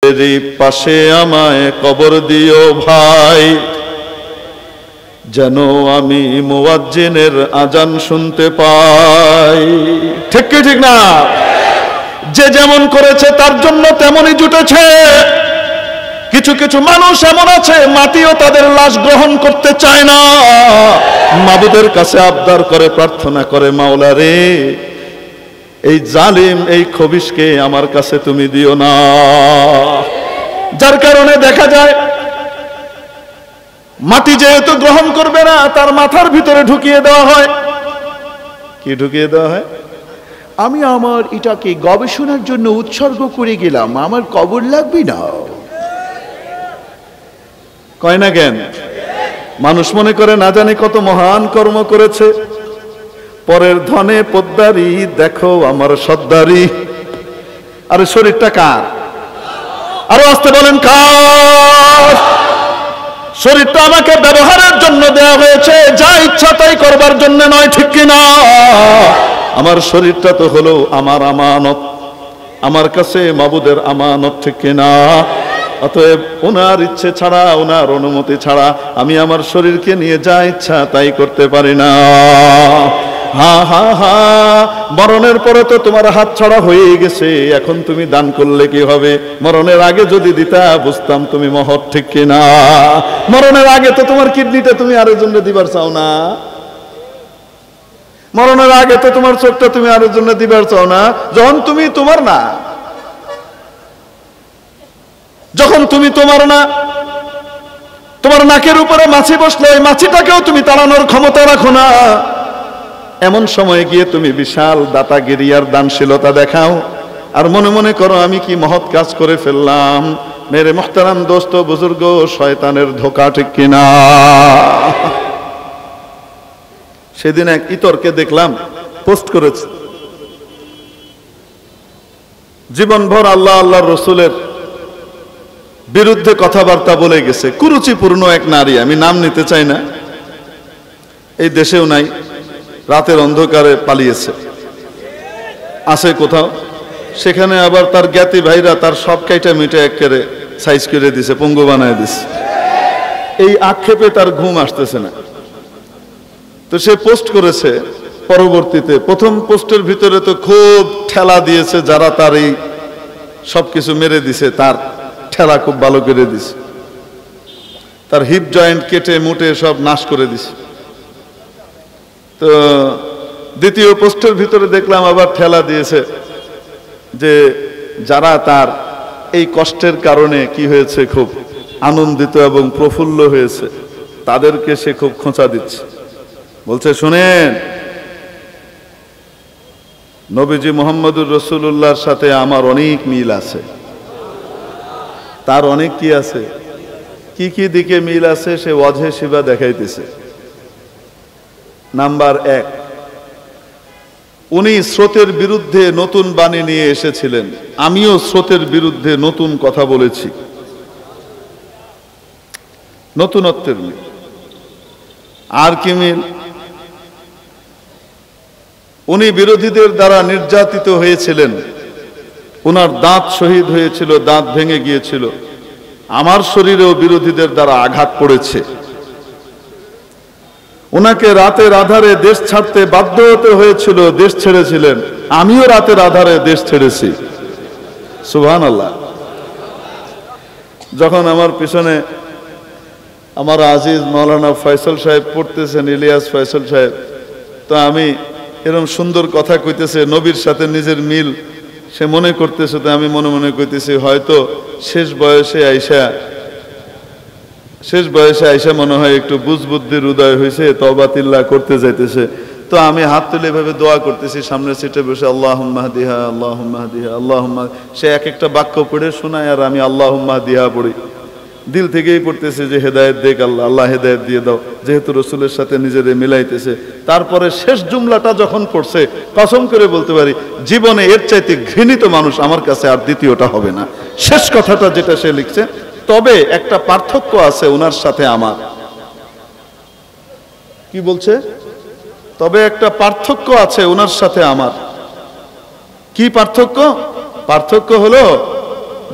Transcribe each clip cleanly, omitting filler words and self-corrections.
এরই পাশে আমায় কবর দিও ভাই, যেন আমি মুয়াজ্জিনের আজান শুনতে পাই। ঠিক কি ঠিক না? যে যেমন করেছে তার জন্য তেমনই জুটেছে। কিছু কিছু মানুষ এমন আছে মাটিও তাদের লাশ গ্রহণ করতে চায় না, মাবুদের কাছে আবদার করে, প্রার্থনা করে, মাওলা রে এই জালিম এই খবিশকে আমার কাছে তুমি দিও না। যার কারণে দেখা যায় মাটি যেহেতু গ্রহণ করবে না, তার মাথার ভিতরে ঢুকিয়ে দেওয়া হয়। কি ঢুকিয়ে দেওয়া হয়? আমি আমার এটাকে গবেষণার জন্য উৎসর্গ করে গেলাম, আমার কবর লাগবে না। কয় না কেন? মানুষ মনে করে না জানি কত মহান কর্ম করেছে। পরের ধনে পোদ্দারি, দেখো আমার সর্দারি। আরে শরীরটা কার? আরো আসতে বলেন কার? শরীরটা আমাকে ব্যবহারের জন্য দেওয়া হয়েছে, যা ইচ্ছা তাই করবার জন্য নয়। ঠিক কিনা? আমার শরীরটা তো হলো আমার আমানত, আমার কাছে মাবুদের আমানত। ঠিক কিনা? অতএব ওনার ইচ্ছে ছাড়া, ওনার অনুমতি ছাড়া আমি আমার শরীরকে নিয়ে যা ইচ্ছা তাই করতে পারি না। হা হা হা, মরণের পরে তো তোমার হাত ছাড়া হয়ে গেছে, এখন তুমি দান করলে কি হবে? মরণের আগে যদি দিতা বুঝতাম তুমি মহৎ। ঠিক কিনা? মরণের আগে তো তোমার কিডনিটা তুমি আরেকজনকে দিবার চাও না, মরণের আগে তো তোমার চোখটা তুমি আরেকজনকে দিবার চাও না। যখন তুমি তোমার না, যখন তুমি তোমার না, তোমার নাকের উপরে মাছি বসলে ওই মাছিটাকেও তুমি তাড়ানোর ক্ষমতা রাখো না। এমন সময় গিয়ে তুমি বিশাল দাতাগিরি আর দানশীলতা দেখাও, আর মনে মনে করো আমি কি মহৎ কাজ করে ফেললাম। মেরে মুহতারাম দোস্ত বুজুর্গ, শয়তানের ধোঁকা। ঠিক কিনা? সেদিন এক ইতরকে দেখলাম পোস্ট করেছে, জীবনভর আল্লাহ আল্লাহর রসুলের বিরুদ্ধে কথাবার্তা বলে গেছে। কুরুচিপূর্ণ এক নারী, আমি নাম নিতে চাই না, এই দেশেও নাই, রাতের অন্ধকারে পালিয়েছে, আছে কোথাও। সেখানে আবার তার জ্ঞাতি ভাইরা তার সব কাইটা মিটে একেবারে সাইজ করে দিছে, পঙ্গু বানায় দিছে। এই আক্ষেপে তার ঘুম আসতেছে না। তো সে পোস্ট করেছে, পরবর্তীতে প্রথম পোস্টের ভিতরে তো খুব ঠেলা দিয়েছে, যারা তার এই সবকিছু মেরে দিছে তার ঠেলা খুব ভালো করে দিছে, তার হিপ জয়েন্ট কেটে মুটে সব নাশ করে দিছে। তো দ্বিতীয় পোস্টের ভিতরে দেখলাম আবার ঠেলা দিয়েছে যে যারা তার এই কষ্টের কারণে কি হয়েছে, খুব আনন্দিত এবং প্রফুল্ল হয়েছে, তাদেরকে সে খুব খোঁচা দিচ্ছে। বলছে শুনেন, নবীজি মুহাম্মদুর রাসূলুল্লাহর সাথে আমার অনেক মিল আছে। তার অনেক কি আছে? কি কি দিকে মিল আছে সে ওয়াজহে শিবা দেখাইতেছে। নাম্বার 1, উনি স্রোতের বিরুদ্ধে নতুন বাণী নিয়ে এসেছিলেন, আমিও স্রোতের বিরুদ্ধে নতুন কথা বলেছি। নতুনত্বের মিল। আর কি মিল? উনি বিরোধীদের দ্বারা নির্যাতিত হয়েছিলেন, ওনার দাঁত শহীদ হয়েছিল, দাঁত ভেঙে গিয়েছিল। আমার শরীরেও বিরোধীদের দ্বারা আঘাত পড়েছে। ওনাকে রাতের আধারে দেশ ছাড়তে বাধ্য হতে হয়েছিল, দেশ ছেড়েছিলেন। আমিও রাতের আধারে দেশ ছেড়েছি। সুবহানাল্লাহ। যখন আমার পিছনে আমার আজিজ মাওলানা ফয়সাল সাহেব পড়তেছেন, ইলিয়াস ফয়সাল সাহেব, তো আমি এরকম সুন্দর কথা কইতেছে, নবীর সাথে নিজের মিল সে মনে করতেছে। তো আমি মনে মনে কইতেছি হয়তো শেষ বয়সে আইসা মনে হয় একটু বুঝবুদ্ধির উদয় হয়েছে, তওবাতিল্লাহ করতে যাইতেছে। তো আমি হাত তুলে এভাবে দোয়া করতেছি, সামনে সিটে বসে আল্লাহুম্মা হাদিহা আল্লাহুম্মা হাদিহা আল্লাহুম্মা। সে এক একটা বাক্য পড়ে শোনায় আর আমি আল্লাহুম্মা হাদিহা পড়ি। দিল থেকেই পড়তেছে যে হেদায়েত দেখ আল্লাহ, আল্লাহ হেদায়েত দিয়ে দাও, যেহেতু রসুলের সাথে নিজেরে মিলাইতেছে। তারপরে শেষ জুমলাটা যখন পড়ছে, কসম করে বলতে পারি জীবনে এর চাইতে ঘৃণিত মানুষ আমার কাছে আর দ্বিতীয়টা হবে না। শেষ কথাটা যেটা সে লিখছে, তবে একটা পার্থক্য আছে ওনার সাথে আমার। কি বলছে? তবে একটা পার্থক্য আছে ওনার সাথে আমার। কি পার্থক্য? পার্থক্য হলো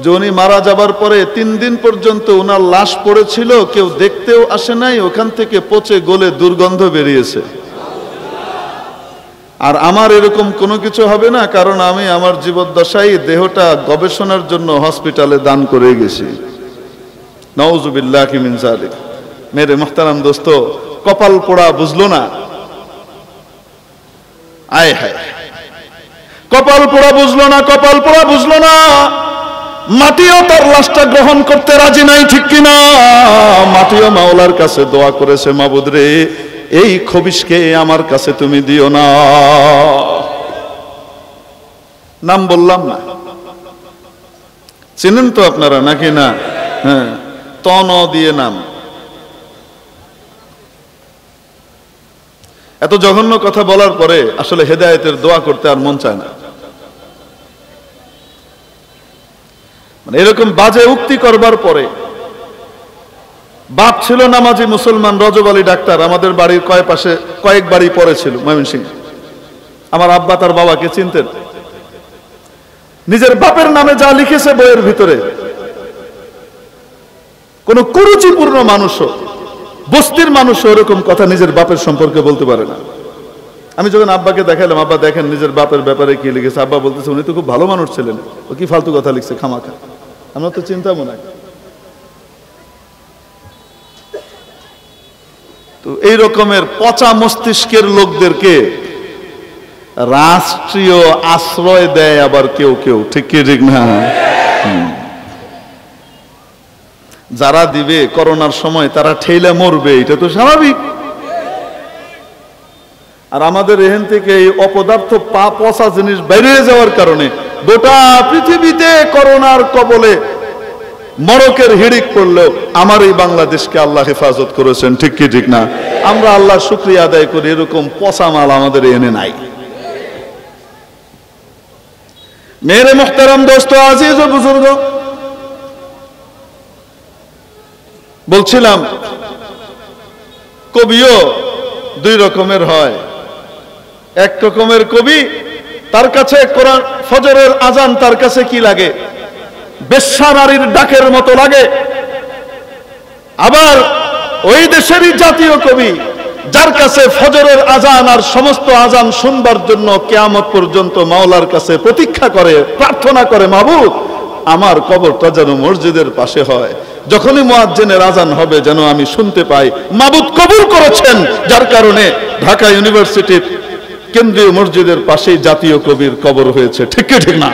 যে উনি মারা যাবার পরে 3 দিন পর্যন্ত ওনার লাশ পড়েছিল, কেউ দেখতেও আসে নাই, ওখান থেকে পচে গলে দুর্গন্ধ বেরিয়েছে। আর আমার এরকম কোনো কিছু হবে না, কারণ আমি আমার জীবদ্দশায় দেহটা গবেষণার জন্য হসপিটালে দান করে গেছি। নাউজুবিল্লাহি মিন যালিক। মেরে মুহতারাম দোস্ত, কপাল পোড়া বুঝলো না, আয় হায়, কপাল পোড়া বুঝলো না, কপাল পোড়া বুঝলো না। মাটিও তার লাশটা গ্রহণ করতে রাজি নাই, ঠিক কিনা? মাটিও মাওলার কাছে দোয়া করেছে, মাবুদ রে, এই খবিশকে আমার কাছে তুমি দিও না। নাম বললাম না, চিনেন তো আপনারা নাকি না? হ্যাঁ, তন দিয়ে নাম। এত জঘন্য কথা বলার পরে আসলে হেদায়েতের দোয়া করতে আর মন চায় না। মানে এরকম বাজে উক্তি করবার পরে, বাপ ছিল নামাজি মুসলমান, রজব আলী ডাক্তার, আমাদের বাড়ির কয়েক বাড়ি পরে ছিল ময়মনসিংহ। আমার আব্বা তার বাবাকে চিনতেন। নিজের বাপের নামে যা লিখেছে বইয়ের ভিতরে, কোন কুরুচিপূর্ণ মানুষও, বস্তির মানুষও এরকম কথা নিজের বাপের সম্পর্কে বলতে পারে না। আমি যখন আব্বাকে দেখালাম, আব্বা দেখেন নিজের বাপের ব্যাপারে কি লিখেছে, আব্বা বলতেছে উনি তো খুব ভালো মানুষ ছিলেন, ও কি ফালতু কথা লিখছে খামাখা। আমরা তো চিন্তা মনে হয়। তো এই রকমের পচা মস্তিষ্কের লোকদেরকে রাষ্ট্রীয় আশ্রয় দেয় আবার কেউ কেউ, ঠিক কি ঠিক না? যারা দিবে করোনার সময় তারা ঠেলে মরবে, এটা তো স্বাভাবিক। আর আমাদের এখান থেকে এই অপদার্থ পচা জিনিস বাইরে যাওয়ার কারণে গোটা পৃথিবীতে করোনার কবলে মরকের হিড়িক পড়লেও আমার এই বাংলাদেশকে আল্লাহ হেফাজত করেছেন, ঠিক কি ঠিক না? আমরা আল্লাহর শুকরিয়া আদায় করি, এরকম পচা মাল আমাদের এনে নাই। মেরে মুহতারাম দোস্ত, আজিজ ও বুজুর্গ, বলছিলাম কবিও 2 রকমের হয়। এক রকমের কবি, তার কাছে কোরআন ফজরের আজান তার কাছে কি লাগে? বেশ্যা নারীর ডাকের মতো লাগে। আবার ওই দেশেরই জাতীয় কবি, যার কাছে ফজরের আজান আর সমস্ত আজান শুনবার জন্য কিয়ামত পর্যন্ত মাওলার কাছে প্রতীক্ষা করে, প্রার্থনা করে, মাবুদ আমার কবরটা যেন মসজিদের পাশে হয়, যখনই মুয়াজ্জিনের আজান হবে যেন আমি শুনতে পাই। মাবুদ কবুল করেছেন, যার কারণে ঢাকা ইউনিভার্সিটির কেন্দ্রীয় মসজিদের পাশেই জাতীয় কবির কবর হয়েছে, ঠিক কি ঠিক না?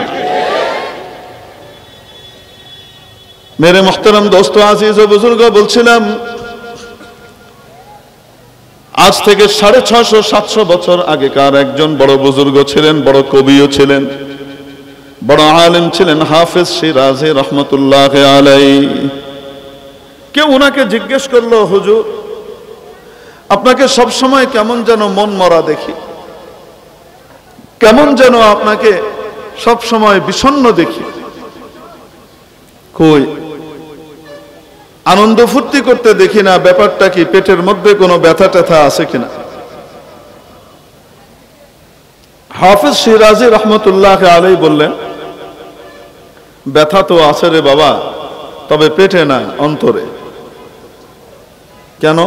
মেরে মুহতারাম দোস্ত, আজিজ ও বুজুর্গ, বলছিলাম আজ থেকে 650-700 বছর আগেকার একজন বড় বুজুর্গ ছিলেন, বড় কবিও ছিলেন, বড় আলেম ছিলেন, হাফেজ শিরাজি রহমতুল্লাহ আলাইহি। কেউ ওনাকে জিজ্ঞেস করলো, হুজুর আপনাকে সবসময় কেমন যেন মন মরা দেখি, কেমন যেন আপনাকে সবসময় বিষণ্ণ দেখি, কই আনন্দ ফুর্তি করতে দেখি না, ব্যাপারটা কি? পেটের মধ্যে কোনো ব্যথা ট্যাথা আছে কিনা? হাফেজ শিরাজি রহমতুল্লাহ আলাইহি বললেন, ব্যথা তো আছে রে বাবা, তবে পেটে না, অন্তরে। কেন?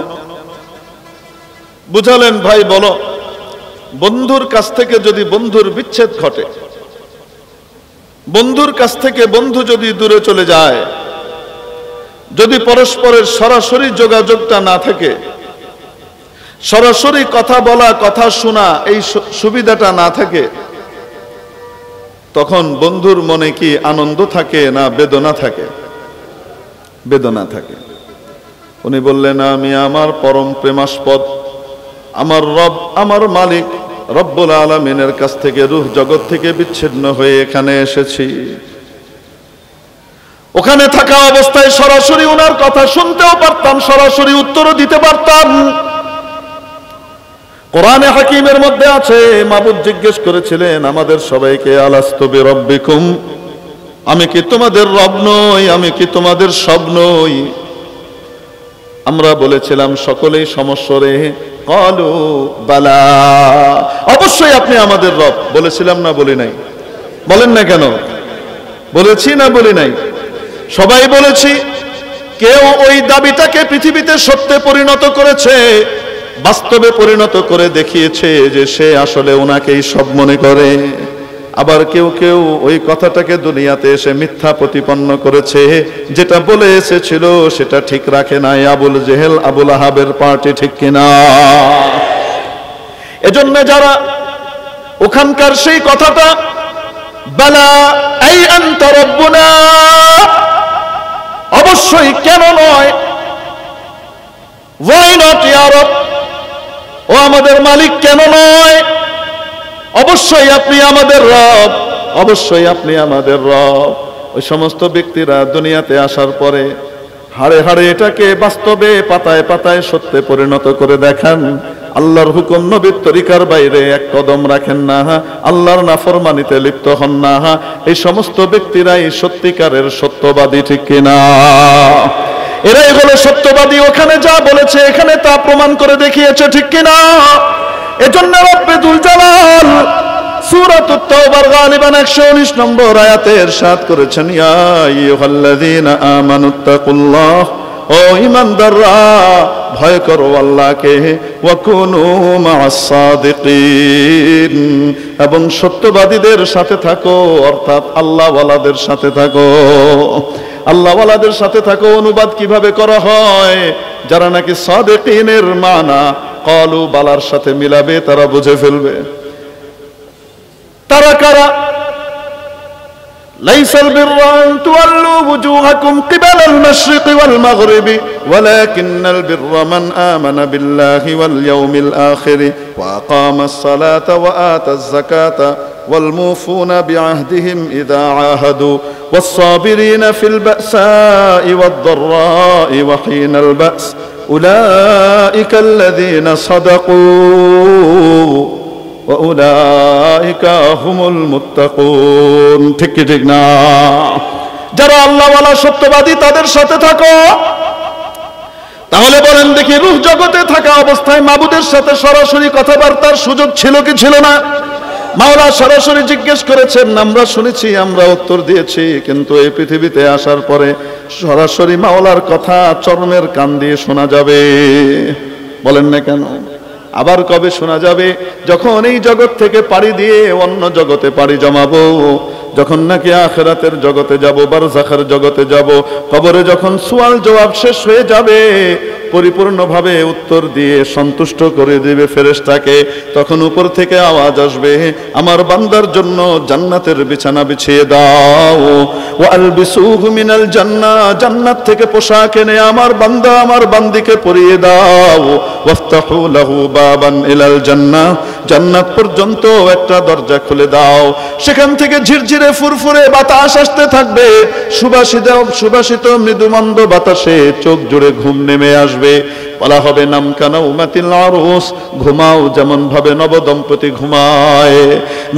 বুঝালেন, ভাই বলো, বন্ধুর কাছ থেকে যদি বন্ধুর বিচ্ছেদ ঘটে, বন্ধুর কাছ থেকে বন্ধু যদি দূরে চলে যায়, যদি পরস্পরের সরাসরি যোগাযোগটা না থাকে, সরাসরি কথা বলা, কথা শোনা, এই সুবিধাটা না থাকে, তখন বন্ধুর মনে কি আনন্দ থাকে না বেদনা থাকে? বেদনা থাকে। উনি বললেন, আমি আমার পরম প্রেমাস্পদ আমার রব, আমার মালিক রব্বুল আলামিনের কাছ থেকে, রূহ জগৎ থেকে বিচ্ছিন্ন হয়ে এখানে এসেছি। ওখানে থাকা অবস্থায় সরাসরি ওনার কথা শুনতেও পারতাম, সরাসরি উত্তরও দিতে পারতাম। কোরআনে হাকিমের মধ্যে আছে, মাবুদ জিজ্ঞেস করেছিলেন আমাদের সবাইকে, আলাস্তু বিরাব্বিকুম, আমি কি তোমাদের রব নই? আমি কি তোমাদের সব নই? আমরা বলেছিলাম সকলেই সমস্বরে, ক্বালু বালা, অবশ্যই আপনি আমাদের রব। বলেছিলাম না, বলি নাই? বলেন না কেন? বলেছি না বলি নাই? সবাই বলেছি। কেউ ওই দাবিটাকে পৃথিবীতে সত্যে পরিণত করেছে, বাস্তবে পরিণত করে দেখিয়েছে যে সে আসলে ওনাকেই সব মনে করে। আবার কেউ কেউ ওই কথাটাকে দুনিয়াতে এসে মিথ্যা প্রতিপন্ন করেছে, যেটা বলে এসেছিল সেটা ঠিক রাখে নাই। আবুল জেহেল, আবুল আহাবের পার্টি, ঠিক কিনা? এজন্য যারা ওখানকার সেই কথাটা বালা আই আনতা রাব্বুনা, অবশ্যই, কেন নয়, ওয়াই নট ইয়া রব, ও আমাদের মালিক, কেন নয়, অবশ্যই আপনি আমাদের রব, অবশ্যই আপনি আমাদের রব। ওই সমস্ত ব্যক্তিরা দুনিয়াতে আসার পরে হাড়ে হাড়ে এটাকে বাস্তবে পাতায় পাতায় সত্যে পরিণত করে দেখান। আল্লাহর হুকুম নবীর তরিকার বাইরে এক কদম রাখেন না, আল্লাহর নাফরমানিতে লিপ্ত হন না। এই সমস্ত ব্যক্তিরাই সত্যিকারের সত্যবাদী, ঠিক কিনা? এরাই হলো সত্যবাদী। ওখানে যা বলেছে এখানে তা প্রমাণ করে দেখিয়েছে, ঠিক কিনা? এজন্য রব্বে দুল জালাল সূরাতুত তাওবার গালিবান 119 নম্বর আয়াতে ইরশাদ করেছেন, ইয়া আইয়ুহাল্লাযীনা আমানুত্তাকুল্লাহ, ও ঈমানদাররা ভয় করো আল্লাহকে, ওয়া কুনু মা'আস সাদিকিন, এবং সত্যবাদীদের সাথে থাকো, অর্থাৎ আল্লাহওয়ালাদের সাথে থাকো। আল্লাহওয়ালাদের সাথে থাকো অনুবাদ কিভাবে করা হয়? যারা নাকি সাদিকিনের মানা ক্বালু বালার সাথে মিলাবে তারা বুঝে ফেলবে। তারা কারা? লাইসাল বিররা আন তুওয়াল্লু ওয়ুজুহাকুম কিবালাল মাশরিকি ওয়াল মাগরিবি ওয়ালাকিন্নাল বিররা মান আমানা বিল্লাহি ওয়াল ইয়াউমিল আখির ওয়া আকামাস সালাতা ওয়া আতাজ যাকাতা ওয়াল মুফুনা বিআহদিহিম ইযা আহাদু ওয়াস সাবিরিনা ফিল বাসাই ওয়াদ দাররাই ওয়া হিনাল বাস উলাইকা আল্লাযীনা সাদাকু ওয়া উলাইকা হুমুল মুত্তাকুন। ঠিক কি ঠিক না? যারা আল্লাহওয়ালা সত্যবাদী তাদের সাথে থাকো। তাহলে বলেন দেখি, রূহ জগতে থাকা অবস্থায় মাবুদের সাথে সরাসরি কথাবার্তার সুযোগ ছিল কি ছিল না? মাওলা সরাসরি জিজ্ঞেস করেছেন, আমরা শুনেছি, আমরা উত্তর দিয়েছি, কিন্তু এই পৃথিবীতে আসার পরে সরাসরি মাওলার কথা চরমের কান দিয়ে শোনা যাবে। বলেন না কেন? আবার কবে শোনা যাবে? যখন এই জগৎ থেকে পাড়ি দিয়ে অন্য জগতে পাড়ি জমাবো, যখন নাকি আখিরাতের জগতে যাব, বারজাখের জগতে যাব, কবরে যখন সুয়াল জবাব শেষ হয়ে যাবে, পরিপূর্ণভাবে উত্তর দিয়ে সন্তুষ্ট করে দিবে ফেরেশতাকে, তখন উপর থেকে আওয়াজ আসবে, আমার বান্দার জন্য জান্নাতের বিছানা বিছিয়ে দাও। ওয়া আলবিসুহু মিনাল জান্নাহ, জান্নাত থেকে পোশাক এনে আমার বান্দা আমার বান্দিকে পরিয়ে দাও। ওয়াফতাহু লাহু বাবান ইলাল জান্নাহ, জান্নাত পর্যন্ত একটা দরজা খুলে দাও, সেখান থেকে ঝিরঝিরে ফুরফুরে বাতাস আসতে থাকবে, সুবাসিত মৃদুমন্দ বাতাসে চোখ জুড়ে ঘুম নেমে আসবে। বলা হবে নাম কানাউমাতিল আরুস, ঘুমাও যেমন ভাবে নবদম্পতি ঘুমায়।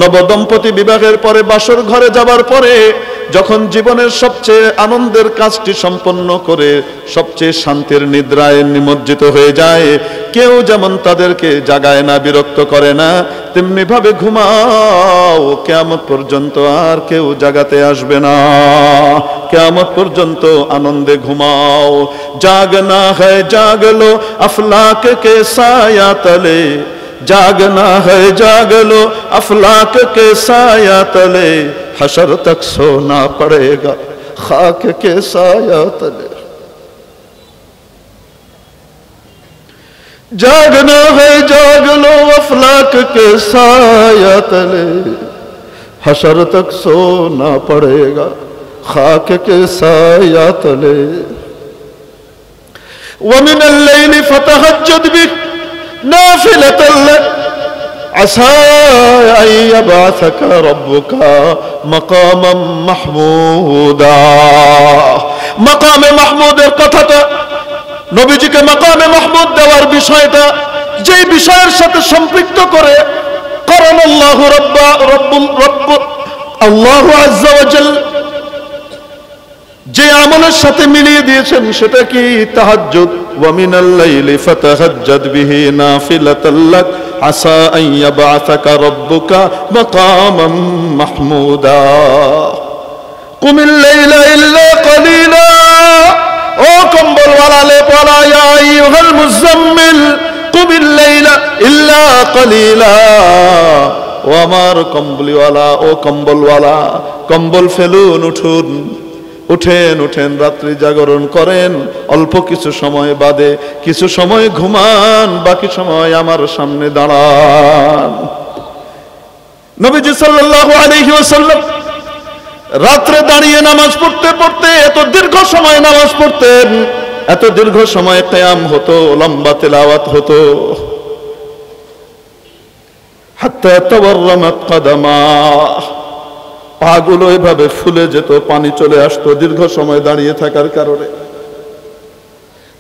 নবদম্পতি বিবাহের পরে বাসর ঘরে যাবার পরে যখন জীবনের সবচেয়ে আনন্দের কাজটি সম্পন্ন করে সবচেয়ে শান্তির নিদ্রায় নিমজ্জিত হয়ে যায়, কেউ যেমন তাদেরকে জাগায় না, বিরক্ত করে না, তেমনি ভাবে ঘুমাও, কিয়ামত পর্যন্ত আর কেউ জাগাতে আসবে না। কিয়ামত পর্যন্ত আনন্দে ঘুমাও। জাগনা হ্যায় জাগ লো আফলাক কে সায়া তলে, জাগনা হ্যায় জাগ লো আফলাক কে সায়া তলে, हशर तक सोना पड़ेगा खाक के साया तले। जागना है जाग लो अफलाक के साया तले, हशर तक सोना पड़ेगा खाक के साया तले। वमिन अल-लैली फतहज्जद बिह नाफिलतन लक আসা আইয়াবাসাকা রব্বুকা মাকামাম মাহমুদা। মাকামে মাহমুদের কথাটা, নবীজিকে মাকামে মাহমুদ দেওয়ার বিষয়টা যেই বিষয়ের সাথে সম্পৃক্ত করে কারণ আল্লাহু আল্লাহু আযজা ওয়া জাল যে আমলের সাথে মিলিয়ে দিয়েছেন সেটা কি? তাহাজ্জুদ। ওয়া মিনাল লাইলি ফাতাহাজ্জাদ বিহি নাফিলাতাল লাক আসা আন ইয়াবআসাকা রাব্বুকা মাকামাম মাহমুদা। কুমিল লাইলা ইল্লা কলিলা, ও কম্বলওয়ালা লেপওয়ালা, ইয়া আইয়ুহাল মুজাম্মিল কুমিল লাইলা ইল্লা কলিলা, ও আমার কম্বলওয়ালা, ও কম্বলওয়ালা, কম্বল ফেলুন, উঠুন, উঠেন উঠেন, রাত্রি জাগরণ করেন, অল্প কিছু সময় বাদে কিছু সময় ঘুমান, বাকি সময় আমার সামনে দাঁড়ান। নবীজি সাল্লাল্লাহু আলাইহি ওয়াসাল্লাম রাত্রে দাঁড়িয়ে নামাজ পড়তে পড়তে এত দীর্ঘ সময় নামাজ পড়তেন, এত দীর্ঘ সময় কিয়াম হতো, লম্বা তেলাওয়াত হতো, হাত্তা তাওয়াররামাত কদামা, পাগুলো এভাবে ফুলে যেত, পানি চলে আসতো দীর্ঘ সময় দাঁড়িয়ে থাকার কারণে।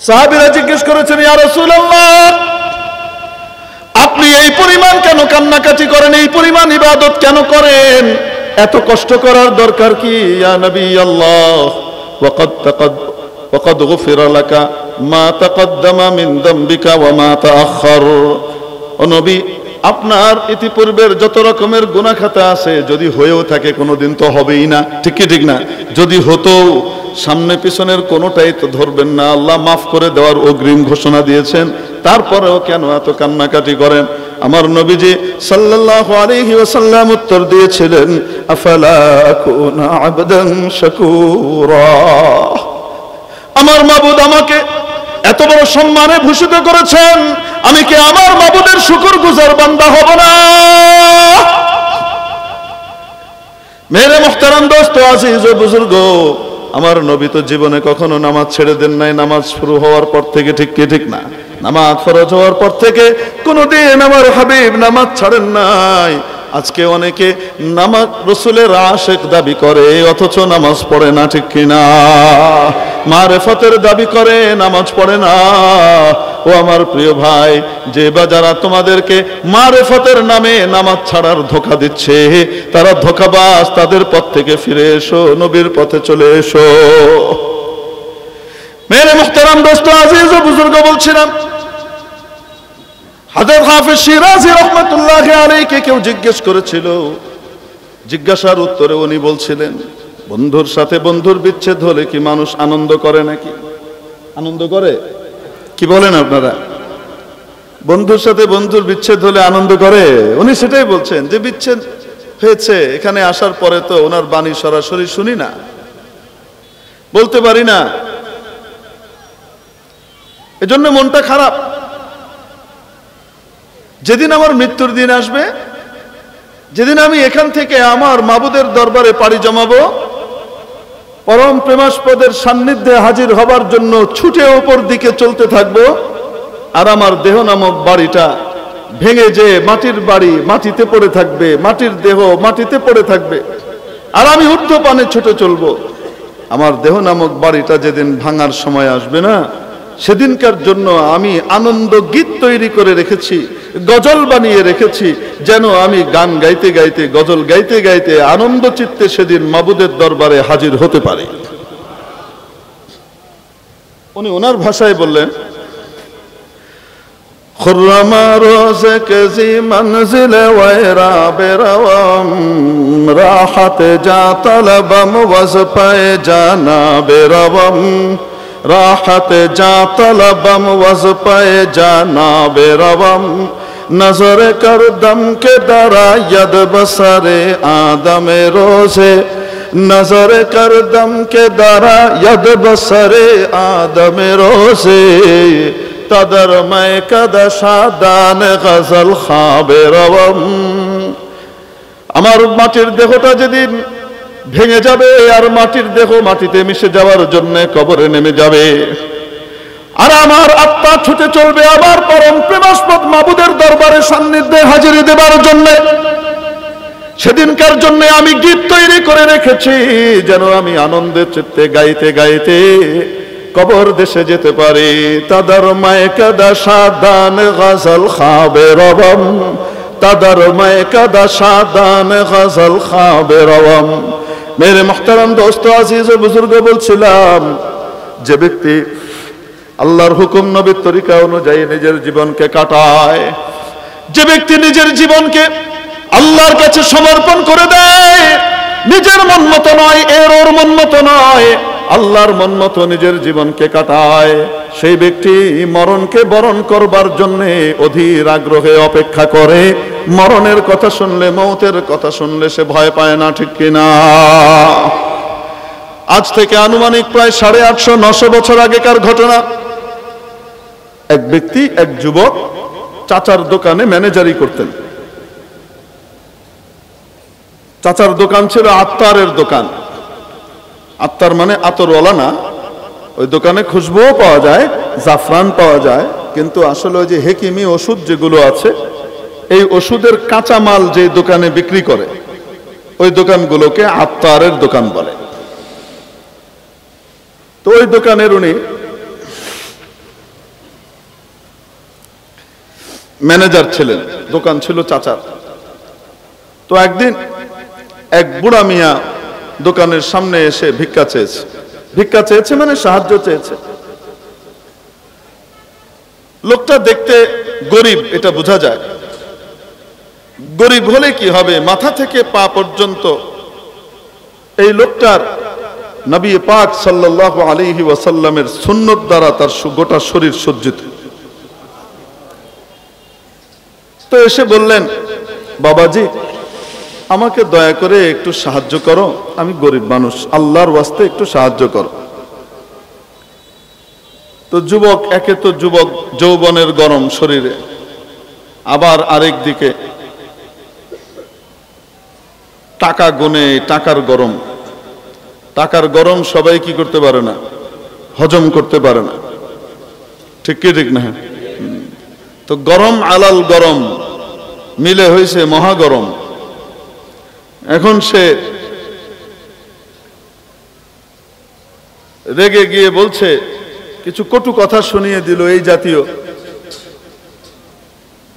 সাহাবীরা জিজ্ঞেস করেছেন, ইয়া রাসূলুল্লাহ, আপনি এই পরিমাণ কেন কান্নাকাটি করেন, এই পরিমাণ ইবাদত কেন করেন, এত কষ্ট করার দরকার কি? ইয়া নবী আল্লাহ, ওয়াকাদ গুফিরা লাকা মা তাকদ্দামা মিন যামবিকা ওয়া মা তাআখার। ও নবী, আপনার ইতিপূর্বের যত রকমের গুনাহ খাতা আছে, যদি হয়েও থাকে কোনোদিন তো হবেই না, ঠিক কি ঠিক না? যদি হতো সামনে পিছনের কোনোটাই তো ধরবেন না, আল্লাহ মাফ করে দেওয়ার অগ্রিম ঘোষণা দিয়েছেন, তারপরেও কেন এত কান্নাকাটি করেন? আমার নবীজি সাল্লাল্লাহু আলাইহি ওয়াসাল্লাম উত্তর দিয়েছিলেন, আফালা আকুনা আবদান শাকুরা, আমার মাবুদ আমাকে এত বড় সম্মানে ভূষিত করেছেন, আমি কি আমার মাবুদের শুকরগুজার বান্দা হব না? মেরে মুহতারাম দোস্ত, আজিজ ও বুজুর্গ, আমার নবী তো জীবনে কখনো নামাজ ছেড়ে দেন নাই, নামাজ শুরু হওয়ার পর থেকে, ঠিক কি ঠিক না? নামাজ ফরজ হওয়ার পর থেকে কোনোদিন আমার হাবিব নামাজ ছাড়েন নাই। আজকে অনেকে নামাজ রাসূলের আশিক দাবি করে, অথচ নামাজ পড়ে না, ঠিক কিনা? মারেফতের দাবি করে, নামাজ পড়ে না। ও আমার প্রিয় ভাই, যে বা যারা তোমাদেরকে মারেফতের নামে নামাজ ছাড়ার ধোঁকা দিচ্ছে, তারা ধোঁকাবাজ, তাদের পথ থেকে ফিরে এসো, নবীর পথে চলে এসো। মেরে মুহতারাম দোস্ত, আজিজ ও বুজুর্গ, বলছিলাম হযরত হাফেজ শিরাজি রাহমাতুল্লাহি আলাইহি কেউ জিজ্ঞেস করেছিল, জিজ্ঞাসার উত্তরে উনি বলছিলেন, বন্ধুর সাথে বন্ধুর বিচ্ছেদ হলে কি মানুষ আনন্দ করে নাকি? আনন্দ করে? কি বলেন আপনারা? বন্ধুর সাথে বন্ধুর বিচ্ছেদ হলে আনন্দ করে? উনি সেটাই বলছেন যে বিচ্ছেদ হয়েছে, এখানে আসার পরে তো ওনার বাণী সরাসরি শুনি না, বলতে পারি না, এজন্য মনটা খারাপ। যেদিন আমার মৃত্যুর দিন আসবে, যেদিন আমি এখান থেকে আমার মাবুদের দরবারে পাড়ি জমাবো, পরম প্রেমাস্পদের সান্নিধ্যে হাজির হবার জন্য ছুটে ওপর দিকে চলতে থাকবো, আর আমার দেহ নামক বাড়িটা ভেঙে যে মাটির বাড়ি মাটিতে পড়ে থাকবে, মাটির দেহ মাটিতে পড়ে থাকবে, আর আমি ঊর্ধ্বপানে ছুটে চলবো। আমার দেহ নামক বাড়িটা যেদিন ভাঙার সময় আসবে না, সেদিনকার জন্য আমি আনন্দ গীত তৈরি করে রেখেছি, গজল বানিয়ে রেখেছি, যেন আমি গান গাইতে গাইতে, গজল গাইতে গাইতে আনন্দ চিত্তে সেদিন মাবুদের দরবারে হাজির হতে পারি। উনি ওনার ভাষায় বললেন, খুরমা রোজে কেজি মনজিলে ওয়রা বেরওয়াম, রাহতে যা তলবম ওয়াজ পায়ে জানা বেরওয়াম, রাহতে যা তলবম ওয়াজ পায়ে জানা বেরওয়াম, নজর কর দম के दरा यद बसरे आदम रोजे, नजर कर दम के दरा यद बसरे आदम रोजे, तदर मैं कदा शादान गजल खाबे रवम। আমার মাটির দেহটা যেদিন ভেঙে যাবে, আর মাটির দেহ মাটিতে মিশে যাওয়ার জন্য কবরে নেমে যাবে, আর আমার আত্মা ছুটে চলবে আবার পরম প্রেমাস্পদ মাবুদের দরবারে সান্নিধ্যে হাজিরি দেবার জন্য। সেদিনকার জন্য আমি গীত তৈরি করে রেখেছি, যেন আমি আনন্দের চিত্তে গাইতে গাইতে কবর দেশে যেতে পারি। তাদার মায়ে কাদা সাদান গজল খাবে রবম, তাদার মায়ে কাদা সাদান গজল খাবে রবম। মেরে মুহতারাম দোস্ত, আজিজ ও বুজুর্গ, বলছিলাম যে ব্যক্তি আল্লাহর হুকুম নবীর তরিকা অনুযায়ী নিজের জীবনকে কাটায়, যে ব্যক্তি নিজের জীবনকে আল্লাহর কাছে সমর্পণ করে দেয়, নিজের মন মতো নয়, এর ওর মন মতো নয়, আল্লাহর মন মতো নিজের জীবনকে কাটায়, সেই ব্যক্তি মরণকে বরণ করবার জন্য অধীর আগ্রহে অপেক্ষা করে। মরণের কথা শুনলে, মৌতের কথা শুনলে সে ভয় পায় না, ঠিক কিনা? আজ থেকে আনুমানিক প্রায় 850-900 বছর আগেকার ঘটনা। এক ব্যক্তি, এক যুবক চাচার দোকানে ম্যানেজারি করতেন। চাচার দোকান ছিল আত্তারের দোকান। আত্তার মানে আতরওয়ালা না, ওই দোকানে খুশবুও পাওয়া যায়, জাফরান পাওয়া যায়, কিন্তু আসলে ওই যে হেকিমি ওষুধ যেগুলো আছে, এই ওষুধের কাঁচা মাল যে দোকানে বিক্রি করে, ওই দোকানগুলোকে আত্তারের দোকান বলে। তো ওই দোকানের উনি ম্যানেজার ছিলেন, দোকান ছিল চাচার। তো একদিন এক বুড়া মিয়া দোকানের সামনে এসে ভিক্ষা চেয়েছে। ভিক্ষা চেয়েছে মানে সাহায্য চেয়েছে। লোকটা দেখতে গরিব, এটা বোঝা যায়। গরিব হলে কি হবে, মাথা থেকে পা পর্যন্ত এই লোকটার নবী পাক সাল্লাল্লাহু আলাইহি ওয়াসাল্লামের সুন্নত দ্বারা তার গোটা শরীর সজ্জিত। তো এসে বললেন, বাবাজি আমাকে দয়া করে একটু সাহায্য করো, আমি গরিব মানুষ, আল্লাহর ওয়াস্তে একটু সাহায্য করো। তো যুবক, একে তো যুবক, যৌবনের গরম শরীরে, আবার আরেক দিকে টাকা গুনে, টাকার গরম। টাকার গরম সবাই কি করতে পারে না, হজম করতে পারে না, ঠিক কি ঠিক না? তো গরম আলাল গরম মিলে হয়েছে মহা গরম। এখন সে রেগে গিয়ে বলছে, কিছু কটু কথা শুনিয়ে দিল এই জাতীয়,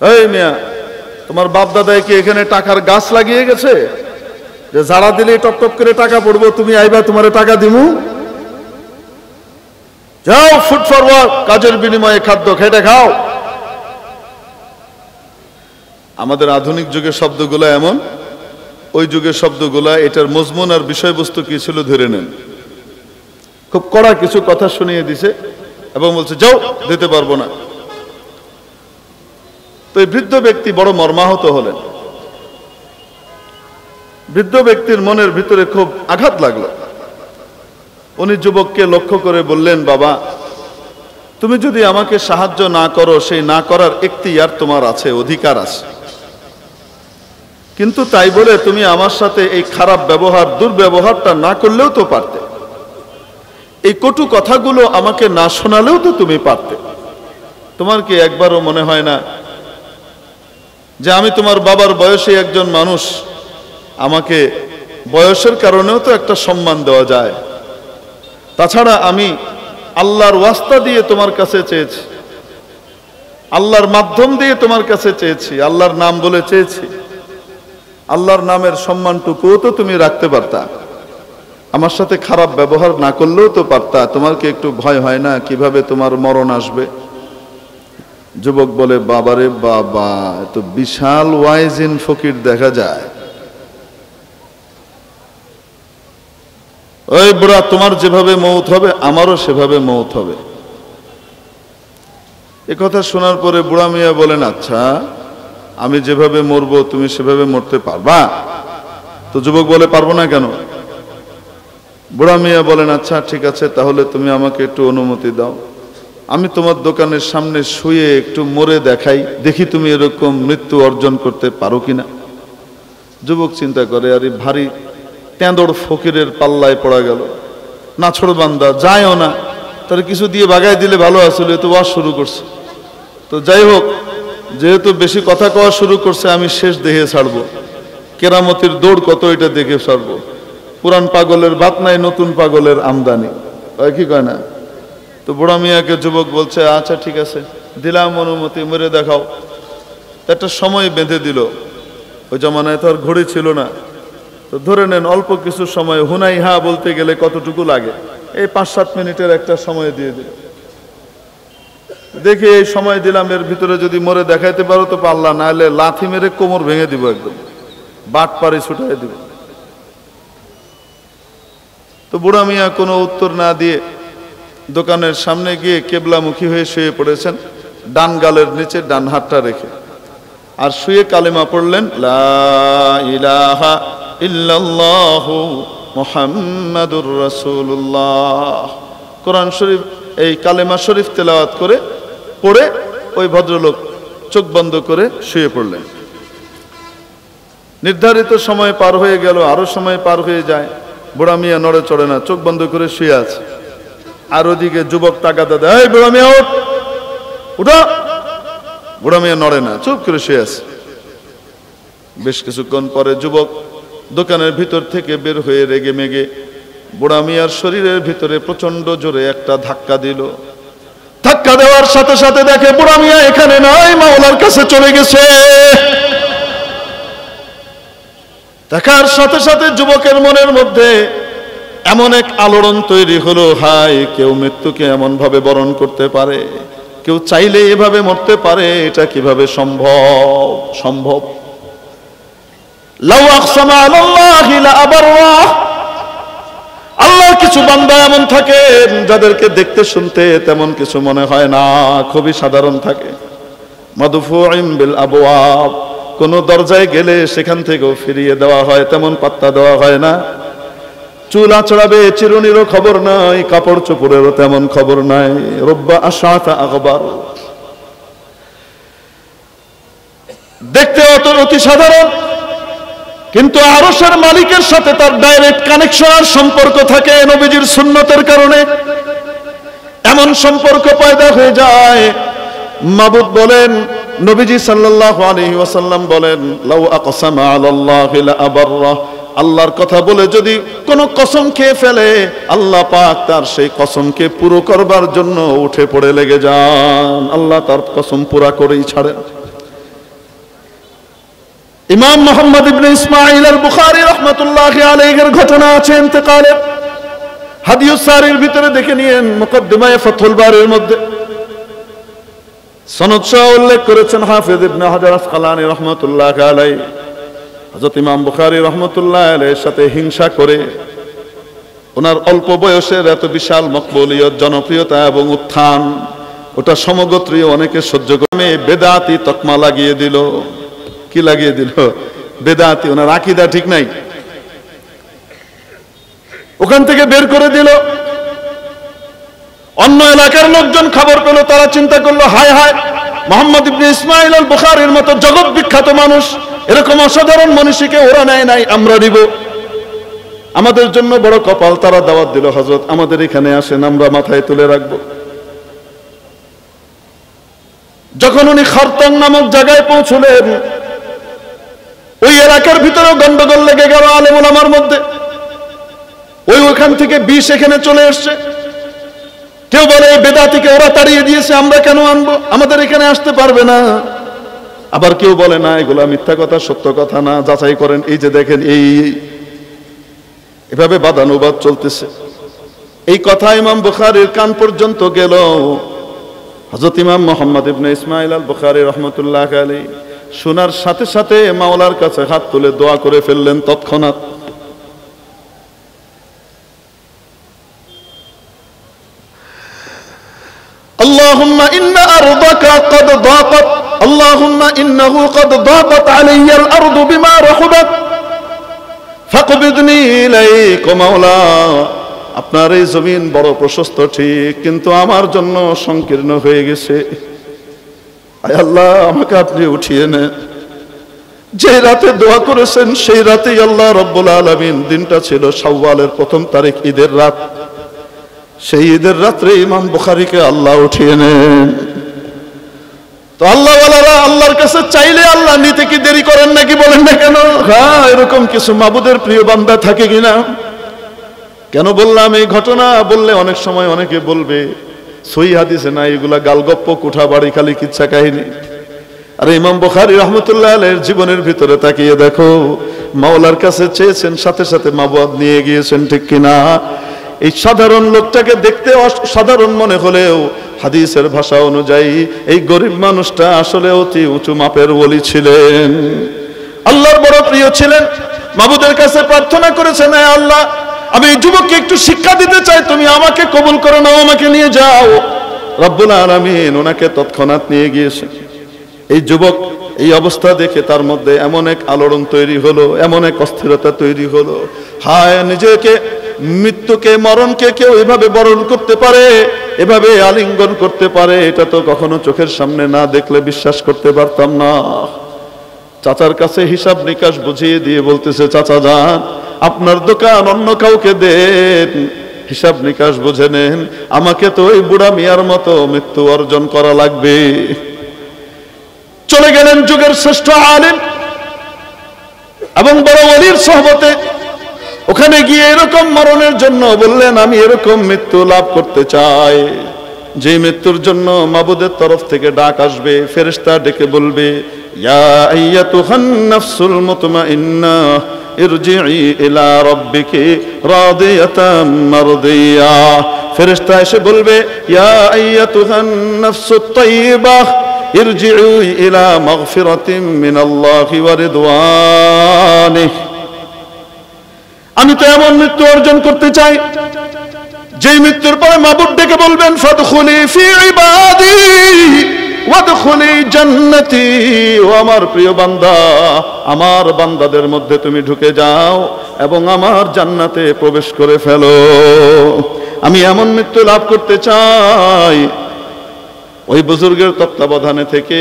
এই মিয়া তোমার বাপ দাদাই কি এখানে টাকার গাছ লাগিয়ে গেছে যে যারা দিলে টপ টপ করে টাকা পড়বো, তুমি আইবা তোমারে টাকা দিমু? যাও ফুড ফর ওয়ার্ক, কাজের বিনিময়ে খাদ্য খেটে খাও। আমাদের আধুনিক যুগের শব্দগুলো এমন, ওই যুগের শব্দগুলা, এটার মজমুন আর বিষয়বস্তু কি ছিল ধরে নেন। খুব কড়া কিছু কথা শুনিয়ে দিছে এবং বলছে যাও, দিতে পারবো না। তো এই বৃদ্ধ ব্যক্তি বড় মর্মাহত হলেন। বৃদ্ধ ব্যক্তির মনের ভিতরে খুব আঘাত লাগলো। উনি যুবককে লক্ষ্য করে বললেন, বাবা তুমি যদি আমাকে সাহায্য না করো, সেই না করার এখতিয়ার তোমার আছে, অধিকার আছে, কিন্তু তাই বলে তুমি আমার সাথে এই খারাপ ব্যবহার, দুর্ব্যবহারটা না করলেও তো পারতে। এই কটু কথাগুলো আমাকে না শোনালেও তো তুমি পারতে। তোমার কি একবারও মনে হয় না যে আমি তোমার বাবার বয়সী একজন মানুষ, আমাকে বয়সের কারণেও তো একটা সম্মান দেওয়া যায়? তাছাড়া আমি আল্লাহর ওয়াস্তা দিয়ে তোমার কাছে চেয়েছি, আল্লাহর মাধ্যম দিয়ে তোমার কাছে চেয়েছি, আল্লাহর নাম বলে চেয়েছি। আল্লাহর নামের সম্মানটুকুও তো তুমি রাখতে পারতা, আমার সাথে খারাপ ব্যবহার না করলেও তো পারতা। তোমার কি একটু ভয় হয় না কিভাবে তোমার মরণ আসবে? যুবক বলে, বাবারে বাবা, এত বিশাল ওয়াইজিন ফকির দেখা যায়। ওই বুড়া, তোমার যেভাবে মৌত হবে আমারও সেভাবে মৌত হবে। এ কথা শোনার পরে বুড়া মিয়া বলেন, আচ্ছা আমি যেভাবে মরবো তুমি সেভাবে মরতে পারবা? তো যুবক বলে, পারবো না কেন? বুড়া মিয়া বলেন, আচ্ছা ঠিক আছে, তাহলে তুমি আমাকে একটু অনুমতি দাও, আমি তোমার দোকানের সামনে শুয়ে একটু মরে দেখাই, দেখি তুমি এরকম মৃত্যু অর্জন করতে পারো কিনা। যুবক চিন্তা করে, আরে ভারী তেঁদড় ফকিরের পাল্লায় পড়া গেল, নাছড় বান্দা, যায়ও না, তার কিছু দিয়ে বাগাই দিলে ভালো আসলে, তো ওয়াজ শুরু করছে। তো যাই হোক, যেহেতু বেশি কথা কওয়া শুরু করছে, আমি শেষ দেখে ছাড়বো, কেরামতির দৌড় কত এটা দেখে ছাড়বো। পুরান পাগলের ভাত নাই, নতুন পাগলের আমদানি, কি কয় না? তো বুড়া মিয়াকে যুবক বলছে, আচ্ছা ঠিক আছে, দিলাম অনুমতি, মরে দেখাও। একটা সময় বেঁধে দিল। ওই জমানায় তো আর ঘড়ি ছিল না, তো ধরে নেন অল্প কিছু সময়, হুনাই হা বলতে গেলে কতটুকু লাগে, এই 5-7 মিনিটের একটা সময় দিয়ে দিল। দেখি এই সময় দিলাম, এর ভিতরে যদি মরে দেখাইতে পারো তো পারলা, নাহলে লাথি মেরে কোমর ভেঙে দিব, একদম বাট পারি ছুটাই দিব। তো বুড়া মিয়া কোনো উত্তর না দিয়ে দোকানের সামনে গিয়ে কেবলামুখী হয়ে শুয়ে পড়েছেন, ডান গালের নিচে ডান হাতটা রেখে, আর শুয়ে কালেমা পড়লেন, লা ইলাহা ইল্লাল্লাহু মুহাম্মাদুর রাসূলুল্লাহ। কোরআন শরীফ এই কালেমা শরীফ তেলাওয়াত করে পড়ে ওই ভদ্রলোক চোখ বন্ধ করে শুয়ে পড়লেন। নির্ধারিত সময় পার হয়ে গেল, আরো সময় পার হয়ে যায়, বুড়া মিয়া নড়ে চড়ে না, চোখ বন্ধ করে শুয়ে আছে। আর ওদিকে যুবক তাকাতে দেয়, এই বুড়া মিয়া ওঠ, উঠো। বুড়া মিয়া নড়ে না, চুপ করে শুয়ে আছে। বেশ কিছুক্ষণ পরে যুবক দোকানের ভিতর থেকে বের হয়ে রেগে মেগে বুড়া মিয়ার শরীরের ভিতরে প্রচন্ড জোরে একটা ধাক্কা দিল। ধাক্কা দেওয়ার সাথে সাথে দেখে বুড়া মিয়া এখানে নাই, মাওলার কাছে চলে গেছে। দেখার সাথে সাথে যুবকের মনের মধ্যে এমন এক আলোড়ন তৈরি হলো, হায়, কেউ মৃত্যুকে এমন ভাবে বরণ করতে পারে, কেউ চাইলে এভাবে মরতে পারে, এটা কিভাবে সম্ভব। লাউ আকসামা আলাল্লাহি লা আবাররাহ। আল্লাহর কিছু বান্দা এমন থাকে যাদেরকে দেখতে শুনতে তেমন কিছু মনে হয় না, খুবই সাধারণ থাকে। মাদফুউম বিল আবওয়াব, কোন দরজায় গেলে সেখান থেকেও ফিরিয়ে দেওয়া হয়, তেমন পাত্তা দেওয়া হয় না। চুল আঁচড়াবে চিরুনিরও খবর নাই, কাপড় চোপড়েরও তেমন খবর নাই। রব্বা আশআতা আগবার, দেখতে অতি সাধারণ, কিন্তু আরশের মালিকের সাথে তার ডাইরেক্ট কানেকশন আর সম্পর্ক থাকে নবীজির সুন্নতের কারণে। এমন সম্পর্ক পয়দা হয়ে যায়, মাবুদ বলেন, নবীজি সাল্লাল্লাহু আলাইহি ওয়াসাল্লাম বলেন, লাউ আকসামা আলাল্লাহি লা আবাররাহ। আল্লাহর কথা বলে যদি কোনো কসম খেয়ে ফেলে, আল্লাহ পাক তার সেই কসমকে পুরো করবার জন্য উঠে পড়ে লেগে যান, আল্লাহ তার কসম পুরা করেই ছাড়েন। ইমাম মুহাম্মদ ইবনে ইসমাঈল আল বুখারী রাহমাতুল্লাহি আলাইহির ঘটনা আছে ইন্তেকালের, হাদিয়ুস সারির ভিতরে দেখে নিয়েন, মুকদ্দিমায়ে ফাথুল বারির মধ্যে সনদ সহ উল্লেখ করেছেন হাফেজ ইবনে হাজার আসকালানী রাহমাতুল্লাহি আলাইহি। হযরত ইমাম বুখারী রাহমাতুল্লাহি আলাইহির সাথে হিংসা করে ওনার অল্প বয়সের এত বিশাল মকবুলিয়ত, জনপ্রিয়তা এবং উত্থান, ওটা সমগোত্রীয় অনেকে সহ্য করে বেদাতি তকমা লাগিয়ে দিল। কি লাগিয়ে দিল? বেদাতি। ওনার আকীদা ঠিক নাই, ওখান থেকে বের করে দিল। অন্য এলাকার লোকজন খবর পেল, তারা চিন্তা করলো, হায় হায়, মুহাম্মদ ইবনে ইসমাঈল আল বুখারীর মতো জগৎ বিখ্যাত মানুষ, এরকম অসাধারণ মনীষীকে ওরা নেয় নাই, আমরা নিব। আমাদের জন্য বড় কপাল, তারা দাওয়াত দিল, হযরত আমাদের এখানে আসেন, আমরা মাথায় তুলে রাখবো। যখন উনি খারতাং নামক জায়গায় পৌঁছলেন, ওই এলাকার ভিতরেও গন্ডগোল লেগে গেল আলেম ওলামার মধ্যে। ওখান থেকে বিষ এখানে চলে এসছে। কেউ বলে এই বেদাতিকে ওরা তাড়িয়ে দিয়েছে, আমরা কেন আনবো, আমাদের এখানে আসতে পারবে না। আবার কেউ বলে না, এগুলা মিথ্যা কথা, সত্য কথা না, যাচাই করেন, এই যে দেখেন, এভাবে বাদানুবাদ চলতেছে। এই কথা ইমাম বুখারীর কান পর্যন্ত গেল। হযরত ইমাম মুহাম্মদ ইবনে ইসমাঈল আল বুখারী রাহমাতুল্লাহি আলাইহি শোনার সাথে সাথে মাওলার কাছে হাত তুলে দোয়া করে ফেললেন তৎক্ষণাৎ। اللهم إن أرضك قد ضاقت اللهم إنه قد ضاقت علي الأرض بما رحبت فاقبضني إليك مولا। আপনার এই জমিন বড় প্রশস্ত ঠিক, কিন্তু আমার জন্য সংকীর্ণ হয়ে গেছে। আয় আল্লাহ, আমাকে আপনি উঠিয়ে নেন। যে রাতে দোয়া করেছেন সেই রাতেই আল্লাহ রব্বুল আলামিন, দিনটা ছিল শাওয়ালের প্রথম তারিখ, ঈদের রাত। সেই ঈদের রাত্রে ইমাম বুখারীকে আল্লাহ উঠিয়ে নেন। তো আল্লাহওয়ালারা আল্লাহর কাছে চাইলে আল্লাহ নিতে কি দেরি করেন নাকি? বলেন না কেন? হ্যাঁ, এরকম কিছু মাবুদের প্রিয় বান্দা থাকে কিনা? কেন বললাম এই ঘটনা? বললে অনেক সময় অনেকে বলবে সহিহ হাদিসে না, এগুলা গালগপ্প, কুঠা বাড়ি, খালি কিচ্ছা কাহিনী। আর ইমাম বুখারী রাহমাতুল্লাহি আলাইহির জীবনের ভিতরে তাকিয়ে দেখো, মাওলার কাছে চেয়েছেন, সাথে সাথে মাবুদ নিয়ে গিয়েছেন, ঠিক কিনা? এই সাধারণ লোকটাকে দেখতে সাধারণ মনে হলেও হাদিসের ভাষা অনুযায়ী এই গরিব মানুষটা আসলে অতি উঁচু মাপের ওলি ছিলেন, আল্লাহর বড় প্রিয় ছিলেন। মাবুদের কাছে প্রার্থনা করেছেন, আয় আল্লাহ, আমি এই যুবককে একটু শিক্ষা দিতে চাই, তুমি আমাকে কবুল করে নাও, আমাকে নিয়ে যাও। রব্বুল আলামিন ওনাকে তৎক্ষণাৎ নিয়ে গিয়েছেন। এই যুবক এই অবস্থা দেখে তার মধ্যে এমন এক আলোড়ন তৈরি হলো, এমন এক অস্থিরতা তৈরি হলো। হায়, নিজেকে, মৃত্যুকে, মরণকে কেউ এভাবে বরণ করতে পারে, এভাবে আলিঙ্গন করতে পারে, এটা তো কখনো চোখের সামনে না দেখলে বিশ্বাস করতে পারতাম না। চাচার কাছে হিসাব নিকাশ বুঝিয়ে দিয়ে বলতেছে, চাচা যান, আপনার দোকান অন্য কাউকে দেন, হিসাব নিকাশ বুঝে নেন, আমাকে তো ওই বুড়া মিয়ার মতো মৃত্যু অর্জন করা লাগবে। চলে গেলেন যুগের শ্রেষ্ঠ আলেম এবং বড় ওলির সোহবতে। ওখানে গিয়ে এরকম মরণের জন্য বললেন, আমি এরকম মৃত্যু লাভ করতে চাই যে মৃত্যুর জন্য মাবুদের তরফ থেকে ডাক আসবে, ফেরেশতা ডেকে বলবে, ইয়া আইয়াতুহান নাফসুল মুতমাইন্নাহ ইরজিই ইলা রাব্বিকি রাদিয়াতাম মারদিয়া। ফেরেশতা এসে বলবে, ইয়া আইয়াতুহান নাফসুত তাইয়্যিবাহ ইরজিই ইলা মাগফিরাতিম মিনাল্লাহি ওয়া রিদওয়ানিহি। আমি তো এমন মৃত্যু অর্জন করতে চাই যে মৃত্যুর পরে মাবুদ ডেকে বলবেন, ফাদখুলি ফি ইবাদি ওয়াদখুলি জান্নাতি। ও আমার প্রিয় বান্দা, আমার বান্দাদের মধ্যে তুমি ঢুকে যাও এবং আমার জান্নাতে প্রবেশ করে ফেলো। আমি এমন মৃত্যু লাভ করতে চাই। ওই বুজুর্গের তত্ত্বাবধানে থেকে